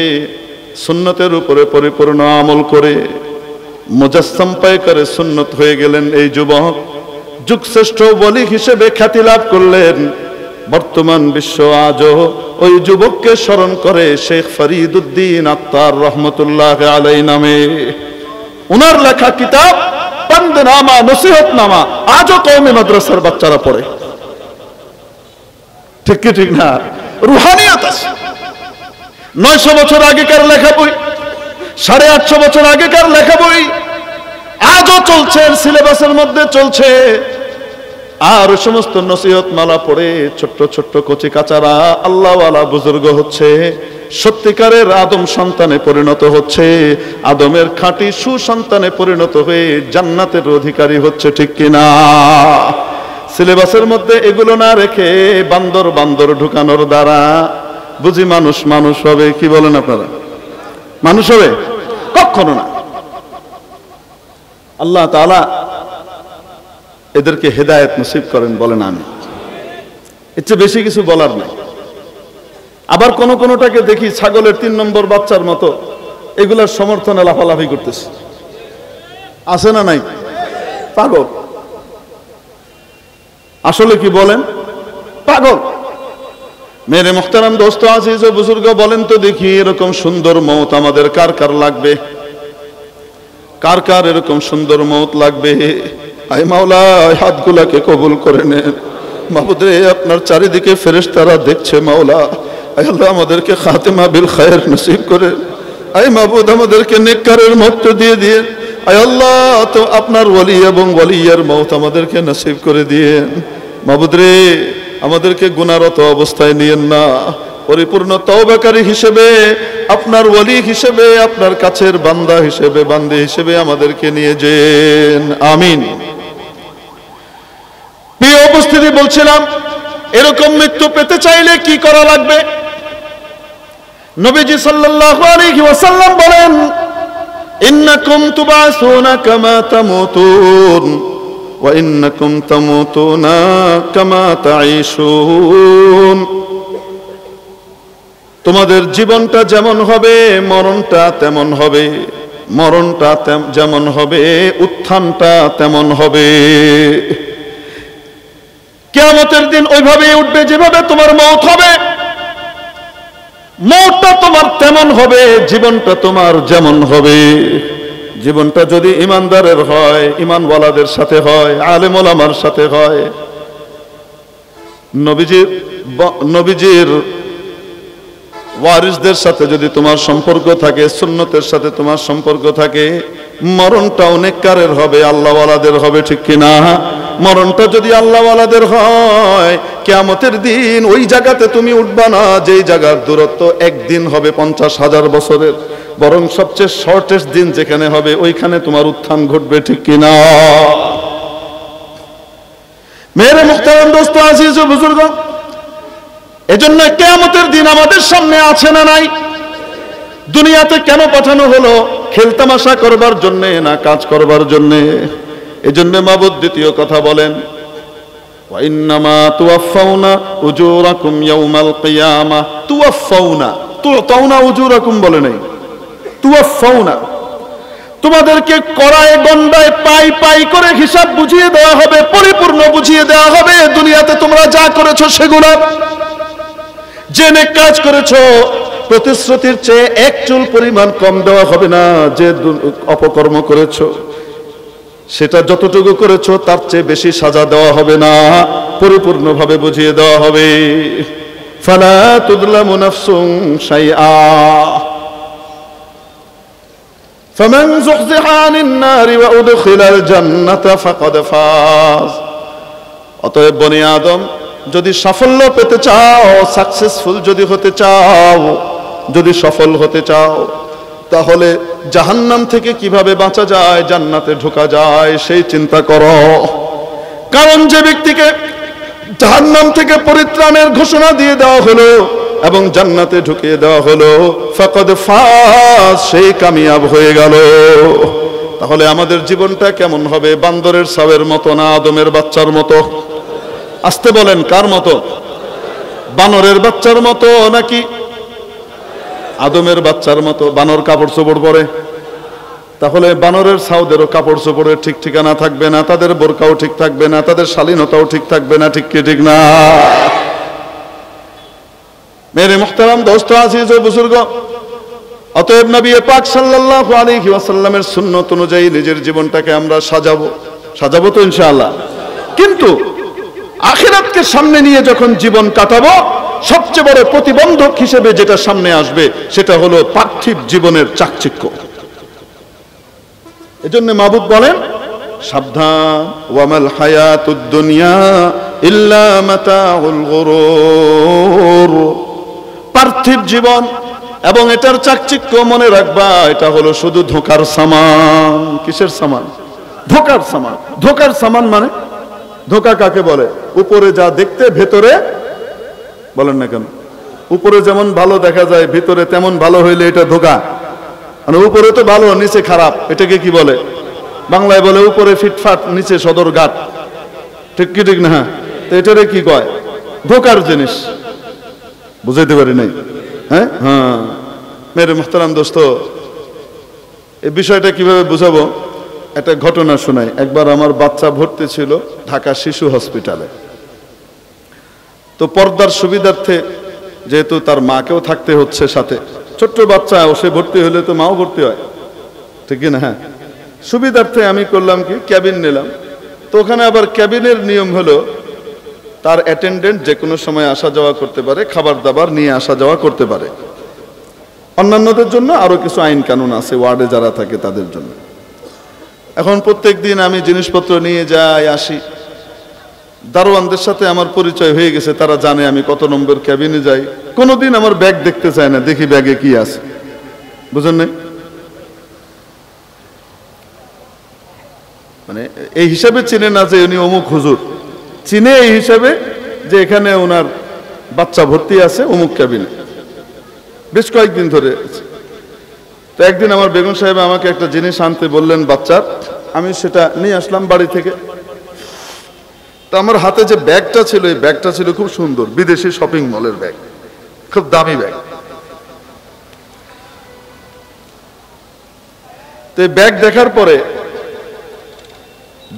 সুন্নতের উপরে পরিপূর্ণ আমল করে মুজাসসাম পায়কারে সুন্নত হয়ে গেলেন এই যুবক। যুগশ্রেষ্ঠ ওলি হিসেবে খ্যাতি লাভ করলেন। বর্তমান বিশ্ব আজও ওই যুবককে স্মরণ করে শেখ ফরিদউদ্দিন আত্তার রহমতুল্লাহ আলাইহি নামে। উনার লেখা কিতাব বন্দনামা, নসিহতনামা আজও কওমি মাদ্রাসার বাচ্চারা পড়ে। ঠিক কি ঠিক না? রুহানিয়াত আছে। 900 বছর আগেকার লেখা বই, 850 বছর আগেকার লেখা বই আজও চলছে, সিলেবাসের মধ্যে চলছে। আর সমস্ত নসিহত মালা পড়ে ছোট্ট ছোট্ট কচি কাচারা আল্লাহওয়ালা বুজুর্গ হচ্ছে, সত্যিকারের আদম সন্তানে পরিণত হচ্ছে, আদমের খাঁটি সুসন্তানে পরিণত হয়ে জান্নাতের অধিকারী হচ্ছে। ঠিক কিনা? সিলেবাসের মধ্যে এগুলো না রেখে বান্দর বান্দর ঢুকানোর দ্বারা বুঝি মানুষ মানুষ হবে? কি বলেন আপনারা? মানুষ হবে? কখনো না। আল্লাহ তাআলা এদেরকে হেদায়েত নসিব করেন, বলেন আমি। এর চেয়ে বেশি কিছু বলার নাই। আবার কোন কোনটাকে দেখি ছাগলের 3 নম্বর বাচ্চার মতো এগুলার সমর্থনে লাফালাফি করতেছে। আছে না নাই? পাগল। আসলে কি বলেন? পাগল। মেরে মুহতারাম দোস্ত আজিজ ও বুজুর্গ, বলেন তো দেখি, এরকম সুন্দর মওত আমাদের কার কার লাগবে? কার কার এরকম সুন্দর মওত লাগবে? আয় মাওলা, হাতগুলাকে কবুল করে নেন। মাবুদ রে, আপনার চারিদিকে ফেরেশতারা দেখছে মাওলা। আয় আল্লাহ, আমাদেরকে খাতেমা বিল খায়ের নসিব করে। আয় মাবুদ, আমাদেরকে নেককারের মওত দিয়ে দিয়ে। আয় আল্লাহ, তো আপনার ওলি এবং ওলিয়ার মওত আমাদেরকে নসিব করে দিয়েন। মাবুদ রে, আমাদেরকে গুনাহরত অবস্থায় নিয়েন না। পরিপূর্ণ তওবাকারী হিসেবে, আপনার ওলি হিসেবে, আপনার কাছের বান্দা হিসেবে, বান্দী হিসেবে আমাদেরকে নিয়ে যেন। আমিন। প্রিয় উপস্থিতি, বলছিলাম এরকম মৃত্যু পেতে চাইলে কি করা লাগবে? নবীজি সাল্লাল্লাহু আলাইহি ওয়াসাল্লাম বলেন, ইন্নাকুম তুবাসুনা কামা তামুতুন ওয়া ইন্নাকুম তামুতুনা কামা তাঈশুন। তোমাদের জীবনটা যেমন হবে, মরণটা তেমন হবে। মরণটা যেমন হবে, উত্থানটা তেমন হবে। কিয়ামতের দিন ওইভাবেই উঠবে যেভাবে তোমার মওত হবে। মওতটা তোমার তেমন হবে, জীবনটা তোমার যেমন হবে। জীবনটা যদি ইমানদারের হয়, ইমানওয়ালাদের সাথে হয়, আলেম ওলামার সাথে হয়, নবীজির ওয়ারিসদের সাথে যদি তোমার সম্পর্ক থাকে, সুন্নতের সাথে তোমার সম্পর্ক থাকে, মরণটা অনেককারের হবে, আল্লাহওয়ালাদের হবে। ঠিক কিনা? মরণটা যদি আল্লাহওয়ালাদের হয়, কিয়ামতের দিন ওই জায়গাতে তুমি উঠবা না যেই জায়গার দূরত্ব একদিন হবে 50,000 বছরের, বরং সবচেয়ে শর্টেস্ট দিন যেখানে হবে ওইখানে তোমার উত্থান ঘটবে। ঠিক কিনা? মেরে মুখতারাম দোস্ত আজিজ ও বুজুর্গ, এজন্য কিয়ামতের দিন আমাদের সামনে আছে না নাই? দুনিয়াতে কেন পাঠানো হলো? খেলতামাশা করবার জন্য না কাজ করবার জন্য? এজন্য মাবুদ দ্বিতীয় কথা বলেন, ওয়া ইন্নামা তুওয়াফাউনা উজুরাকুম ইয়াউমাল কিয়ামা। তুওয়াফাউনা, তুতাউনা উজুরাকুম বলে নাই, তুওয়াফাউনা, তোমাদেরকে কড়ায় গন্ডায় পাই পাই করে হিসাব বুঝিয়ে দেওয়া হবে, পরিপূর্ণ বুঝিয়ে দেওয়া হবে। দুনিয়াতে তোমরা যা করেছো সেগুলো, যে নেক কাজ করেছো প্রতিশ্রুতির চেয়ে এক চুল পরিমাণ কম দেওয়া হবে না। যে অপকর্ম করেছো সেটা যতটুকু করেছো তার চেয়ে বেশি সাজা দেওয়া হবে না, পরিপূর্ণভাবে বুঝিয়ে দেওয়া হবে। ফালা তুযলামু নাফসুন শাইআ ফামান যুহযিহা আনিন নারি ওয়া উদখিলাল জান্নাতা ফাকাদ ফাজ। অতএব বনি আদম, যদি সাফল্য পেতে চাও, সাকসেসফুল যদি হতে চাও, যদি সফল হতে চাও, তাহলে জাহান্নাম থেকে কিভাবে বাঁচা যায়, জান্নাতে ঢোকা যায় সেই চিন্তা করো। কারণ যে ব্যক্তিকে জাহান্নাম থেকে পরিত্রাণের ঘোষণা দিয়ে দেওয়া হলো এবং জান্নাতে ঢুকিয়ে দেওয়া হলো, ফাকাদ ফাজ, সেই কামিয়াব হয়ে গেল। তাহলে আমাদের জীবনটা কেমন হবে? বান্দরের ছাওয়ের মতো না আদমের বাচ্চার মতো? আসতে বলেন, কার মতো? বানরের বাচ্চার মতো নাকি আদমের বাচ্চার মতো? বানর কাপড় চোপড় পরে, তাহলে বানরের ছাওদেরও কাপড় চোপড়ের ঠিক ঠিকানা থাকবে না, তাদের বোরকাও ঠিক থাকবে না, তাদের শালীনতাও ঠিক থাকবে না। ঠিক কি ঠিক না? মেরে মুহতারাম দোস্ত আজিজ ও বুজুর্গ, অতএব নবী পাক সাল্লাল্লাহু আলাইহি ওয়াসাল্লামের সুন্নত অনুযায়ী নিজের জীবনটাকে আমরা সাজাবো তো ইনশাআল্লাহ। কিন্তু আখিরাতকে সামনে নিয়ে যখন জীবন কাটাবো, সবচেয়ে বড় প্রতিবন্ধক হিসেবে যেটা সামনে আসবে সেটা হলো পার্থিব জীবনের চাকচিক্য। এজন্য মাবুদ বলেন, সাবধান, ওয়ামাল হায়াতুদ দুনিয়া ইল্লা মাতাউল গুরুর। পার্থিব জীবন এবং এটার চাকচিক্য মনে রাখবা, এটা হলো শুধু ধোঁকার সামান। কিসের সামান? ধোঁকার সামান। ধোঁকার সামান মানে ধোঁকা কাকে বলে? উপরে যা দেখতে ভেতরে, বলেন না কেন? উপরে যেমন ভালো দেখা যায় ভিতরে তেমন ভালো হইলে এটা ধোঁকা। মানে উপরে তো ভালো নিচে খারাপ, এটাকে কি বলে? বাংলায় বলে উপরে ফিটফাট নিচে সদরঘাট। ঠিক কি ঠিক না? তো এটারে কি কয়? ধোঁকার জিনিস। বুঝাইতে পারি নাই? হ্যাঁ হ্যাঁ মেরে মুহতারাম দোস্ত, এই বিষয়টা কিভাবে বুঝাবো? একটা ঘটনা শোনাই। একবার আমার বাচ্চা ভর্তি ছিল ঢাকা শিশু হসপিটালে। তো পর্দার সুবিধার্থে, যেহেতু তার মাকেও থাকতে হচ্ছে সাথে, ছোট্ট বাচ্চা সে ভর্তি হলে তো মাও ভর্তি হয়, ঠিক না? হ্যাঁ, সুবিধার্থে আমি করলাম কি, ক্যাবিন নিলাম। তো ওখানে আবার ক্যাবিনের নিয়ম হলো তার অ্যাটেন্ডেন্ট যে কোনো সময় আসা যাওয়া করতে পারে, খাবার দাবার নিয়ে আসা যাওয়া করতে পারে। অন্যান্যদের জন্য আরো কিছু আইন কানুন আছে, ওয়ার্ডে যারা থাকে তাদের জন্য। এখন প্রত্যেক দিন আমি জিনিসপত্র নিয়ে যাই আসি। দারোয়ানদের সাথে আমার পরিচয় হয়ে গেছে, তারা জানে আমি কত নম্বর ক্যাবিনে যাই। কোনোদিন আমার ব্যাগ দেখতে চায় না, দেখি ব্যাগে কি আছে। বুঝেন নাই? মানে এই হিসাবে চিনে না যে উনি অমুক হুজুর, চিনে এই হিসাবে যে এখানে ওনার বাচ্চা ভর্তি আছে অমুক ক্যাবিনে, বেশ কয়েকদিন ধরে। তো একদিন আমার বেগম সাহেব আমাকে একটা জিনিস আনতে বললেন বাচ্চার, আমি সেটা নিয়ে আসলাম বাড়ি থেকে। তো আমার হাতে যে ব্যাগটা ছিল, এই ব্যাগটা ছিল খুব সুন্দর, বিদেশি শপিং মলের ব্যাগ, খুব দামি ব্যাগ। তো এই ব্যাগ দেখার পরে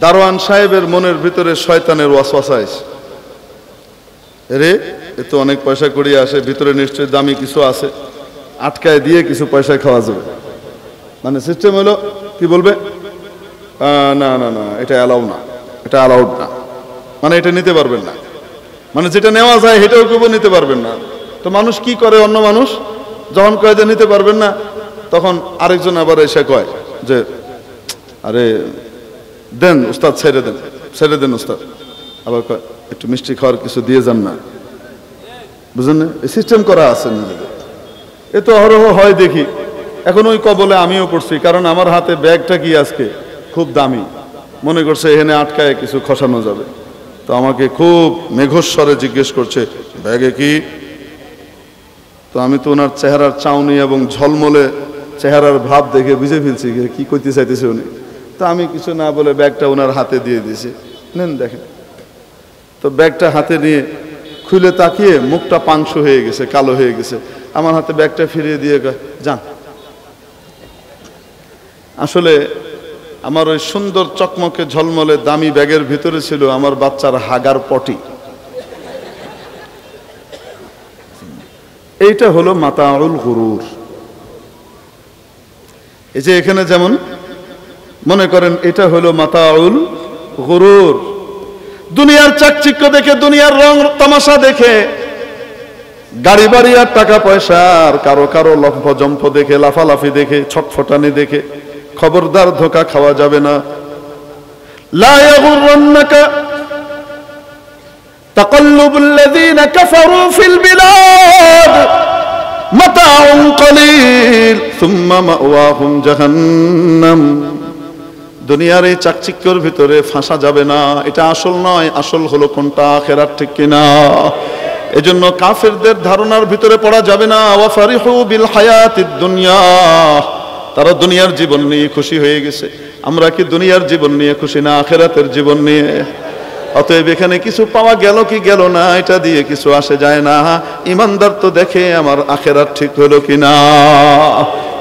দারোয়ান সাহেবের মনের ভিতরে শয়তানের ওয়াসওয়াসা এসে, রে এ তো অনেক পয়সা করিয়ে আসে, ভিতরে নিশ্চয়ই দামি কিছু আছে, আটকায় দিয়ে কিছু পয়সা খাওয়া যাবে। মানে সিস্টেম হলো কি বলবে, না না না এটা অ্যালাউ না, এটা অ্যালাউড না, মানে এটা নিতে পারবেন না, মানে যেটা নেওয়া যায় সেটাও কেউ নিতে পারবেন না। তো মানুষ কি করে, অন্য মানুষ যখন কয় যে নিতে পারবেন না, তখন আরেকজন আবার এসে কয় যে আরে দেন উস্তাদ, ছেড়ে দেন, ছেড়ে দেন উস্তাদ। আবার কয় একটু মিষ্টি খাওয়ার কিছু দিয়ে যান না। বুঝলেন না? এই সিস্টেম করা আছে নিজেদের। এ তো অহরহ হয় দেখি। এখন ওই কবলে আমিও পড়ছি, কারণ আমার হাতে ব্যাগটা কি আজকে খুব দামি, মনে করছে এখানে আটকায় কিছু খসানো যাবে। তো আমাকে খুব মেঘস্বরে জিজ্ঞেস করছে, ব্যাগে কি? তো আমি তো ওনার চেহারার চাউনি এবং ঝলমলে চেহারার ভাব দেখে বুঝে ফেলছি কি করতে চাইতেছে উনি। তো আমি কিছু না বলে ব্যাগটা ওনার হাতে দিয়ে দিয়েছি, নেন দেখেন। তো ব্যাগটা হাতে নিয়ে খুলে তাকিয়ে মুখটা পাংশু হয়ে গেছে, কালো হয়ে গেছে। আমার হাতে ব্যাগটা ফিরিয়ে দিয়ে যান। আসলে আমার ওই সুন্দর চকমকে ঝলমলে দামি ব্যাগের ভিতরে ছিল আমার বাচ্চার হাগার পটি। এইটা হলো মাতাউল গুরুর। এই যে এখানে যেমন মনে করেন এটা হলো মাতাউল গুরুর। দুনিয়ার চাকচিক্য দেখে, দুনিয়ার রং তামাশা দেখে, গাড়ি বাড়ি আর টাকা পয়সা আর কারো কারো লম্ফ জম্ফ দেখে, লাফালাফি দেখে, ছটফটানি দেখে খবরদার ধোঁকা খাওয়া যাবে না। লা ইয়াগুররান্নাকা তাকাল্লুবুল লাযীনা কাফারু ফিল বিলাদ মাতাউন কলিল সুম্মা মাওয়াহুম জাহান্নাম। দুনিয়ার এই চাকচিক্যর ভিতরে ফাঁসা যাবে না, এটা আসল নয়। আসল হলো কোনটা? আখিরাত, ঠিক কিনা? এজন্য কাফেরদের ধারণার ভিতরে পড়া যাবে না। ওয়া ফারিহু বিল হায়াতিদ দুনিয়া, তারা দুনিয়ার জীবন নিয়ে খুশি হয়ে গেছে। আমরা কি দুনিয়ার জীবন নিয়ে খুশি না আখিরাতের জীবন নিয়ে? অতএব এখানে কিছু পাওয়া গেল কি গেল না, এটা দিয়ে কিছু আসে যায় না। ইমানদার তো দেখে আমার আখিরাত ঠিক হলো কিনা।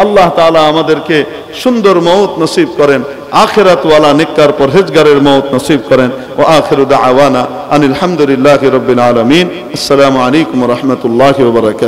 আল্লাহ তাআলা আমাদেরকে সুন্দর মওত নসিব করেন, আখিরাত ওয়ালা নেককার পরহেজগারের মওত নসিব করেন। ওয়া আখিরু দাওয়ানা আনিল হামদুলিল্লাহি রাব্বিল আলামিন। আসসালামু আলাইকুম ওয়া রাহমাতুল্লাহি ওয়া বারাকাতুহু।